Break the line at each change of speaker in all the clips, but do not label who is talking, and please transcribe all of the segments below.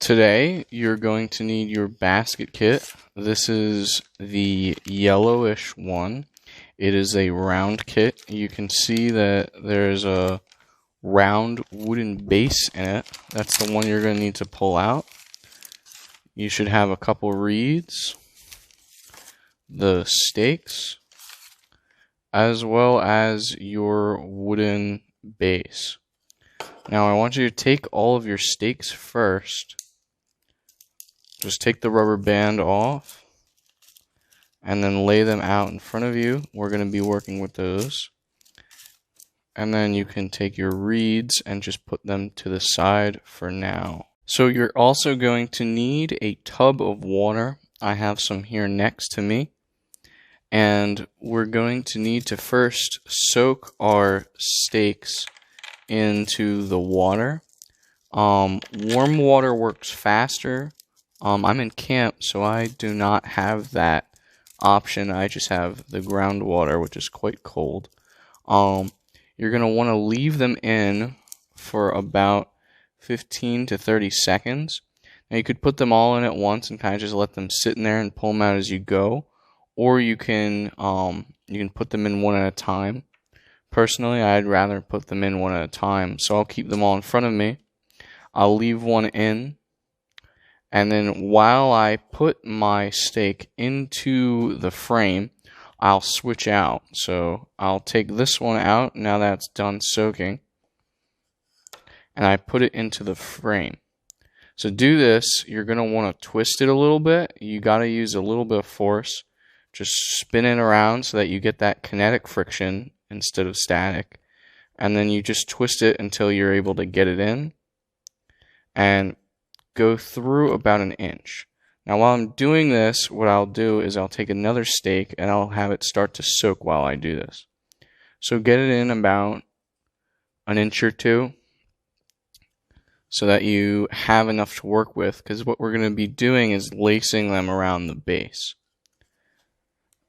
Today, you're going to need your basket kit. This is the yellowish one. It is a round kit. You can see that there's a round wooden base in it. That's the one you're going to need to pull out. You should have a couple reeds, the stakes, as well as your wooden base. Now I want you to take all of your stakes first. Just take the rubber band off and then lay them out in front of you. We're going to be working with those. And then you can take your reeds and just put them to the side for now. So you're also going to need a tub of water. I have some here next to me. And we're going to need to first soak our stakes into the water. Warm water works faster. I'm in camp, so I do not have that option. I just have the groundwater, which is quite cold. You're going to want to leave them in for about 15 to 30 seconds. Now, you could put them all in at once and kind of just let them sit in there and pull them out as you go. Or you can put them in one at a time. Personally, I'd rather put them in one at a time, so I'll keep them all in front of me. I'll leave one in. And then while I put my stake into the frame, I'll switch out. So I'll take this one out now that it's done soaking, and I put it into the frame. So do this, you're going to want to twist it a little bit. You got to use a little bit of force. Just spin it around so that you get that kinetic friction instead of static. And then you just twist it until you're able to get it in. And go through about an inch. Now while I'm doing this, what I'll do is I'll take another stake and I'll have it start to soak while I do this. So get it in about an inch or two so that you have enough to work with, because what we're going to be doing is lacing them around the base.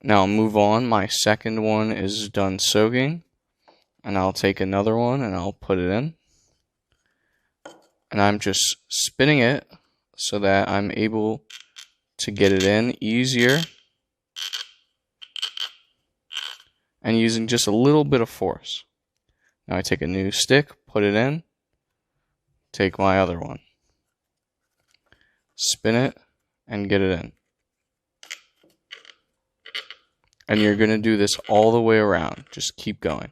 Now I'll move on. My second one is done soaking, and I'll take another one and I'll put it in. And I'm just spinning it so that I'm able to get it in easier and using just a little bit of force. Now I take a new stick, put it in, take my other one, spin it, and get it in. And you're going to do this all the way around. Just keep going.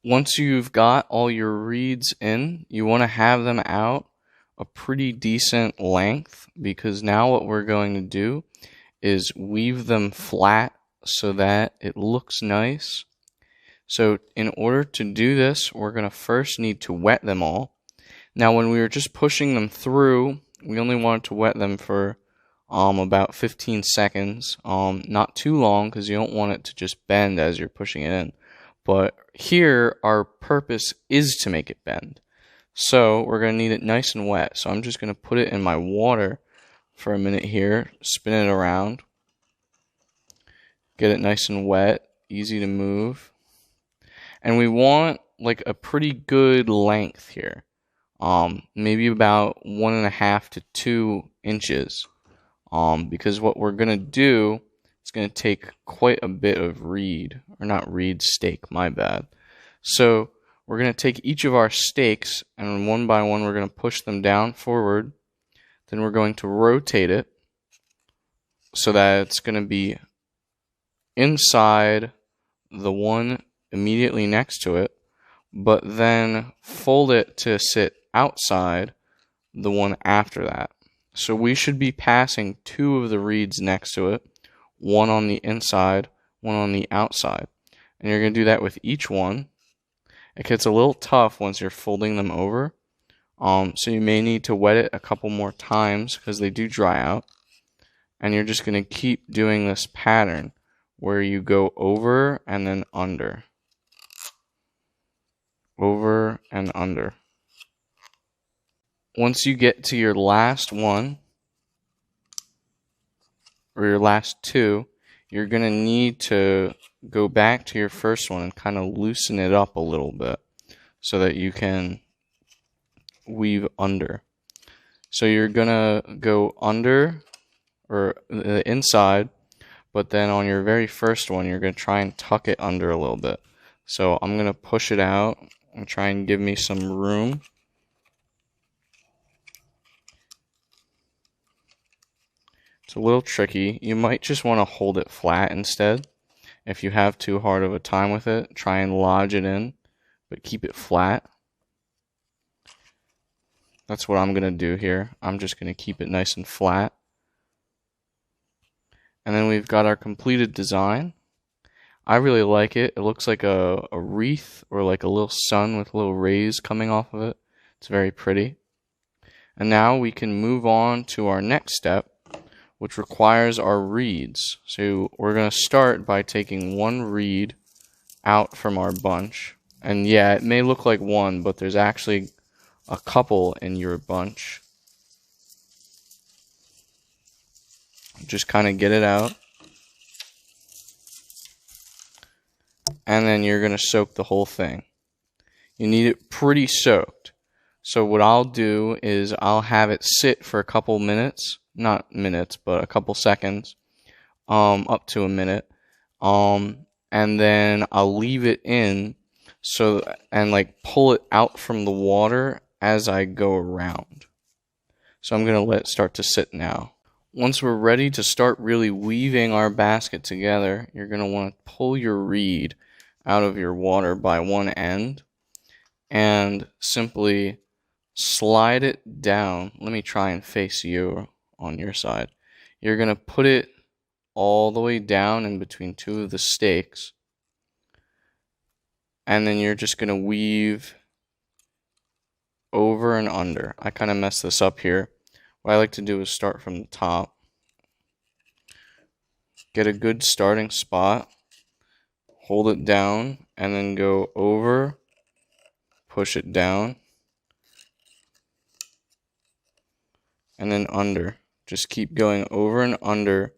Once you've got all your reeds in, you want to have them out a pretty decent length, because now what we're going to do is weave them flat so that it looks nice. So in order to do this, we're going to first need to wet them all. Now when we were just pushing them through, we only wanted to wet them for about 15 seconds. Not too long, because you don't want it to just bend as you're pushing it in. But here, our purpose is to make it bend. So we're going to need it nice and wet. So I'm just going to put it in my water for a minute here, spin it around, get it nice and wet, easy to move. And we want like a pretty good length here, maybe about 1.5 to 2 inches, because what we're going to do, it's going to take quite a bit of reed, or not reed, stake, my bad. So we're going to take each of our stakes, and one by one we're going to push them down forward. Then we're going to rotate it so that it's going to be inside the one immediately next to it, but then fold it to sit outside the one after that. So we should be passing 2 of the reeds next to it, one on the inside, one on the outside. And you're going to do that with each one. It gets a little tough once you're folding them over. So you may need to wet it a couple more times because they do dry out. And you're just going to keep doing this pattern where you go over and then under. Over and under. Once you get to your last one, or your last 2, you're going to need to go back to your first one and kind of loosen it up a little bit so that you can weave under. So you're gonna go under or the inside, but then on your very first one, you're gonna try and tuck it under a little bit. So I'm gonna push it out and try and give me some room. It's a little tricky. You might just want to hold it flat instead. If you have too hard of a time with it, try and lodge it in, but keep it flat. That's what I'm going to do here. I'm just going to keep it nice and flat. And then we've got our completed design. I really like it. It looks like a wreath or like a little sun with little rays coming off of it. It's very pretty. And now we can move on to our next step, which requires our reeds. So we're going to start by taking one reed out from our bunch. And yeah, it may look like one, but there's actually a couple in your bunch. Just kind of get it out. And then you're going to soak the whole thing. You need it pretty soaked. So what I'll do is I'll have it sit for a couple minutes. Not minutes, but a couple seconds. Up to a minute. And then I'll leave it in and like pull it out from the water as I go around. So I'm going to let it start to sit now. Once we're ready to start really weaving our basket together, you're going to want to pull your reed out of your water by one end and simply slide it down. Let me try and face you on your side. You're going to put it all the way down in between two of the stakes, and then you're just going to weave over and under. I kind of messed this up here. What I like to do is start from the top, get a good starting spot, hold it down, and then go over, push it down, and then under. Just keep going over and under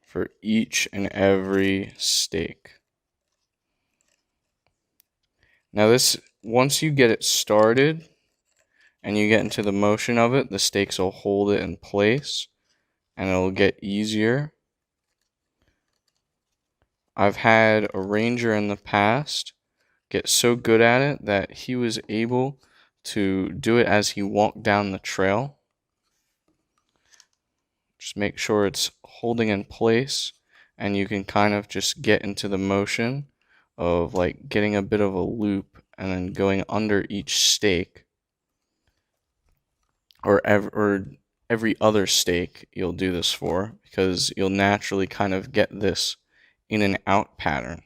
for each and every stake. Now this, once you get it started and you get into the motion of it, the stakes will hold it in place and it'll get easier. I've had a ranger in the past get so good at it that he was able to do it as he walked down the trail. Just make sure it's holding in place and you can kind of just get into the motion of like getting a bit of a loop and then going under each stake, or every other stake you'll do this for, because you'll naturally kind of get this in and out pattern.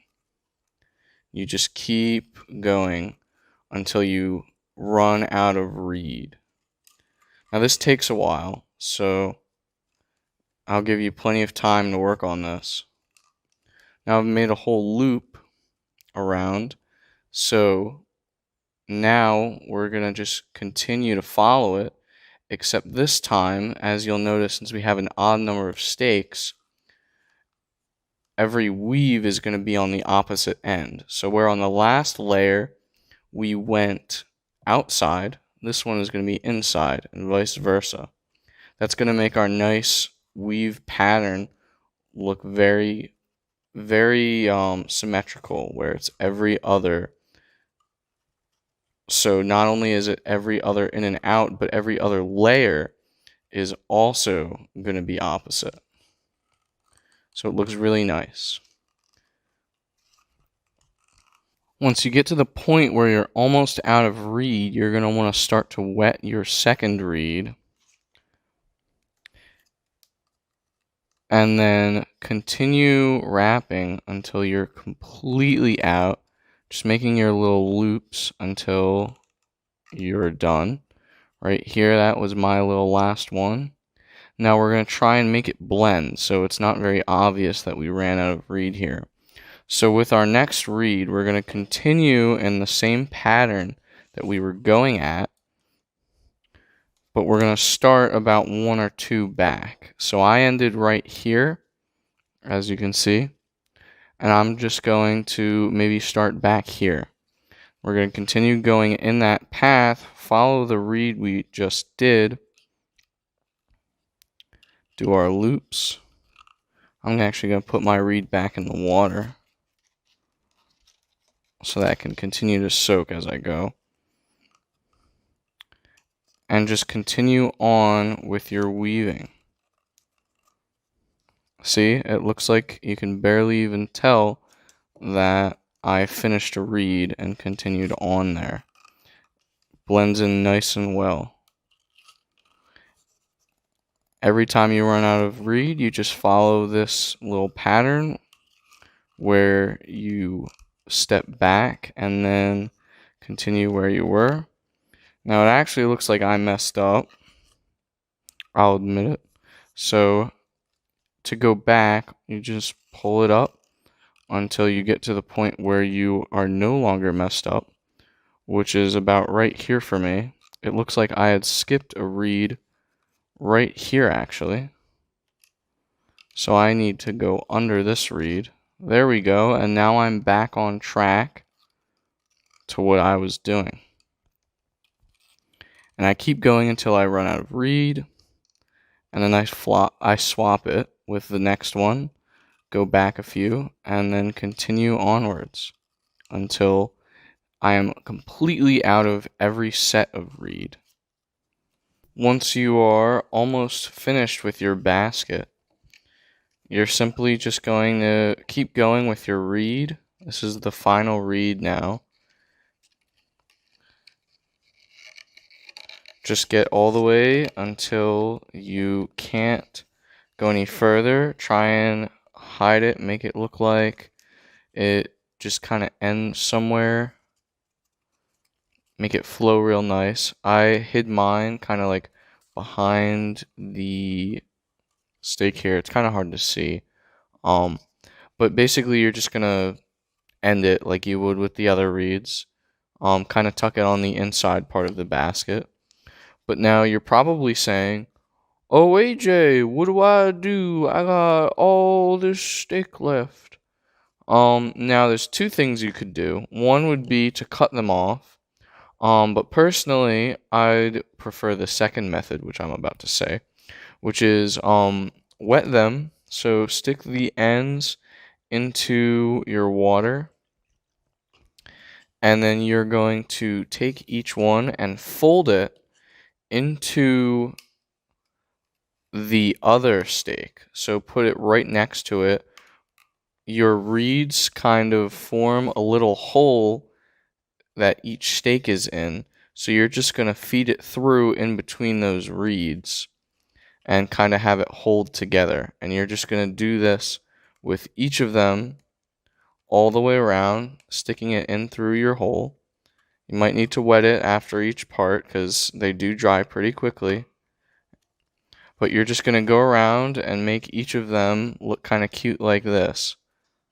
You just keep going until you run out of reed. Now this takes a while, so I'll give you plenty of time to work on this. Now I've made a whole loop around, so now we're going to just continue to follow it, except this time, as you'll notice, since we have an odd number of stakes, every weave is going to be on the opposite end. So where on the last layer we went outside, this one is going to be inside, and vice versa. That's going to make our nice weave pattern look very, very symmetrical, where it's every other. So not only is it every other in and out, but every other layer is also going to be opposite. So it looks really nice. Once you get to the point where you're almost out of reed, you're going to want to start to wet your second reed. And then continue wrapping until you're completely out. Just making your little loops until you're done. Right here, that was my little last one. Now we're going to try and make it blend, so it's not very obvious that we ran out of reed here. So with our next reed, we're going to continue in the same pattern that we were going at, but we're going to start about one or two back. So I ended right here, as you can see, and I'm just going to maybe start back here. We're going to continue going in that path, follow the reed we just did, do our loops. I'm actually going to put my reed back in the water so that I can continue to soak as I go. And just continue on with your weaving. See, it looks like you can barely even tell that I finished a reed and continued on there. Blends in nice and well. Every time you run out of reed, you just follow this little pattern where you step back and then continue where you were. Now it actually looks like I messed up. I'll admit it. So to go back, you just pull it up until you get to the point where you are no longer messed up, which is about right here for me. It looks like I had skipped a reed right here actually. So I need to go under this reed. There we go, and now I'm back on track to what I was doing. And I keep going until I run out of reed, and then I swap it with the next one, go back a few, and then continue onwards until I am completely out of every set of reed. Once you are almost finished with your basket, you're simply just going to keep going with your reed. This is the final reed now. Just get all the way until you can't go any further. Try and hide it, make it look like it just kind of ends somewhere. Make it flow real nice. I hid mine kind of like behind the stake here. It's kind of hard to see. But basically you're just gonna end it like you would with the other reeds. Kind of tuck it on the inside part of the basket. But now you're probably saying, "Oh, AJ, what do I do? I got all this steak left." Now there's two things you could do. One would be to cut them off. But personally, I'd prefer the second method, which I'm about to say, which is wet them. So stick the ends into your water, and then you're going to take each one and fold it into the other steak. So put it right next to it. Your reeds kind of form a little hole that each steak is in. So you're just going to feed it through in between those reeds and kind of have it hold together. And you're just going to do this with each of them all the way around, sticking it in through your hole. You might need to wet it after each part because they do dry pretty quickly. But you're just going to go around and make each of them look kind of cute like this.